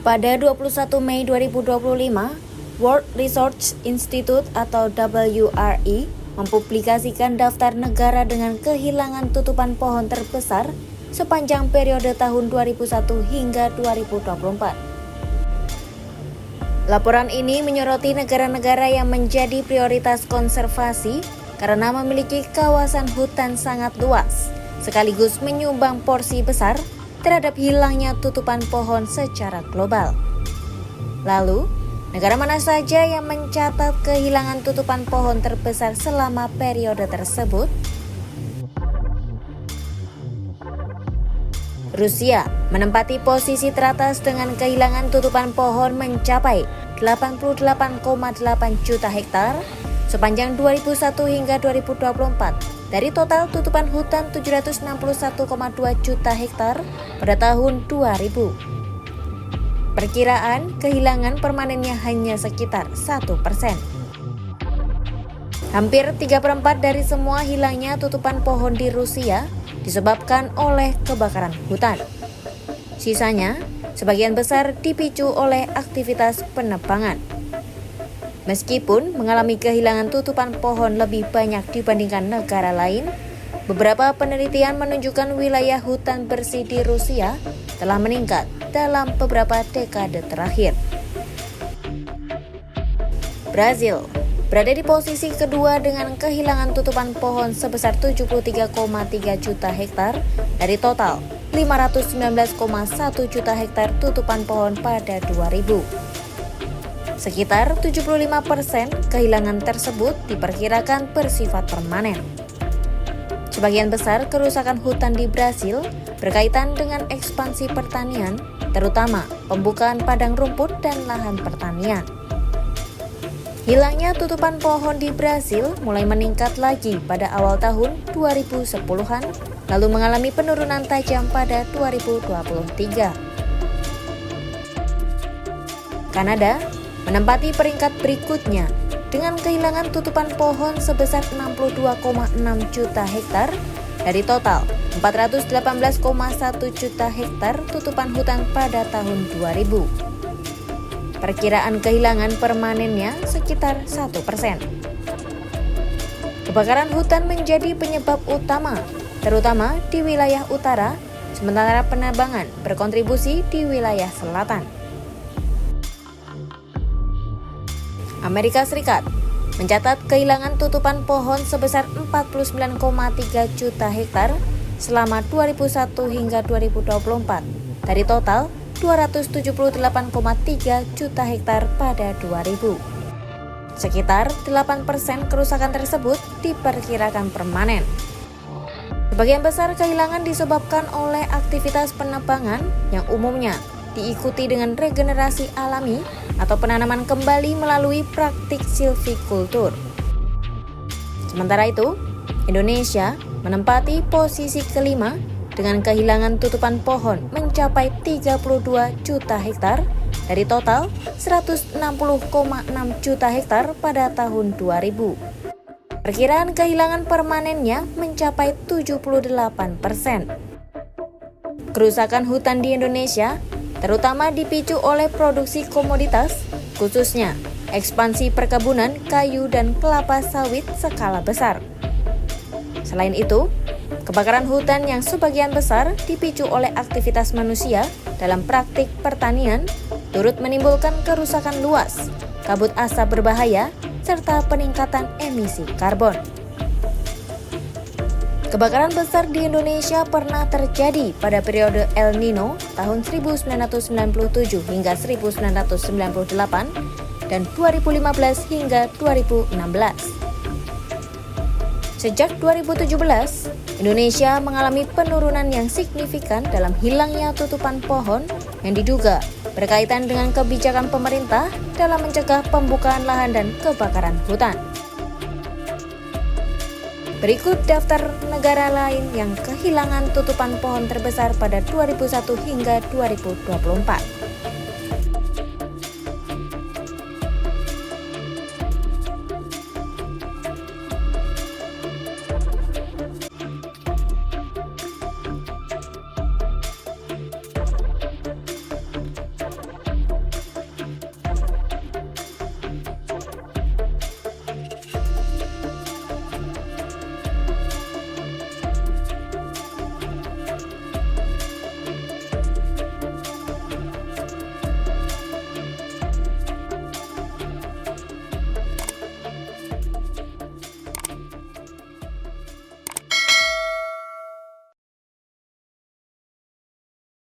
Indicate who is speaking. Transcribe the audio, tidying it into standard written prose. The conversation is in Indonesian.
Speaker 1: Pada 21 Mei 2025, World Resource Institute atau WRI mempublikasikan daftar negara dengan kehilangan tutupan pohon terbesar sepanjang periode tahun 2001 hingga 2024. Laporan ini menyoroti negara-negara yang menjadi prioritas konservasi karena memiliki kawasan hutan sangat luas, sekaligus menyumbang porsi besar terhadap hilangnya tutupan pohon secara global. Lalu, negara mana saja yang mencatat kehilangan tutupan pohon terbesar selama periode tersebut? Rusia menempati posisi teratas dengan kehilangan tutupan pohon mencapai 88,8 juta hektar sepanjang 2001 hingga 2024 dari total tutupan hutan 761,2 juta hektar pada tahun 2000. Perkiraan kehilangan permanennya hanya sekitar 1%. Hampir 3/4 dari semua hilangnya tutupan pohon di Rusia disebabkan oleh kebakaran hutan. Sisanya, sebagian besar dipicu oleh aktivitas penebangan. Meskipun mengalami kehilangan tutupan pohon lebih banyak dibandingkan negara lain, beberapa penelitian menunjukkan wilayah hutan bersih di Rusia telah meningkat dalam beberapa dekade terakhir. Brazil berada di posisi kedua dengan kehilangan tutupan pohon sebesar 73,3 juta hektar dari total 519,1 juta hektar tutupan pohon pada 2000. Sekitar 75% kehilangan tersebut diperkirakan bersifat permanen. Sebagian besar kerusakan hutan di Brasil berkaitan dengan ekspansi pertanian, terutama pembukaan padang rumput dan lahan pertanian. Hilangnya tutupan pohon di Brasil mulai meningkat lagi pada awal tahun 2010-an, lalu mengalami penurunan tajam pada 2023. Kanada menempati peringkat berikutnya dengan kehilangan tutupan pohon sebesar 62,6 juta hektar dari total 418,1 juta hektar tutupan hutan pada tahun 2000. Perkiraan kehilangan permanennya sekitar 1%. Kebakaran hutan menjadi penyebab utama, terutama di wilayah utara, sementara penebangan berkontribusi di wilayah selatan. Amerika Serikat mencatat kehilangan tutupan pohon sebesar 49,3 juta hektar selama 2001 hingga 2024 dari total 278,3 juta hektar pada 2000. Sekitar 8% kerusakan tersebut diperkirakan permanen. Sebagian besar kehilangan disebabkan oleh aktivitas penebangan yang umumnya diikuti dengan regenerasi alami atau penanaman kembali melalui praktik silvikultur. Sementara itu, Indonesia menempati posisi kelima dengan kehilangan tutupan pohon mencapai 32 juta hektar dari total 160,6 juta hektar pada tahun 2000. Perkiraan kehilangan permanennya mencapai 78%. Kerusakan hutan di Indonesia terutama dipicu oleh produksi komoditas, khususnya ekspansi perkebunan kayu dan kelapa sawit skala besar. Selain itu, kebakaran hutan yang sebagian besar dipicu oleh aktivitas manusia dalam praktik pertanian turut menimbulkan kerusakan luas, kabut asap berbahaya, serta peningkatan emisi karbon. Kebakaran besar di Indonesia pernah terjadi pada periode El Nino tahun 1997 hingga 1998 dan 2015 hingga 2016. Sejak 2017, Indonesia mengalami penurunan yang signifikan dalam hilangnya tutupan pohon yang diduga berkaitan dengan kebijakan pemerintah dalam mencegah pembukaan lahan dan kebakaran hutan. Berikut daftar negara lain yang kehilangan tutupan pohon terbesar pada 2001 hingga 2024.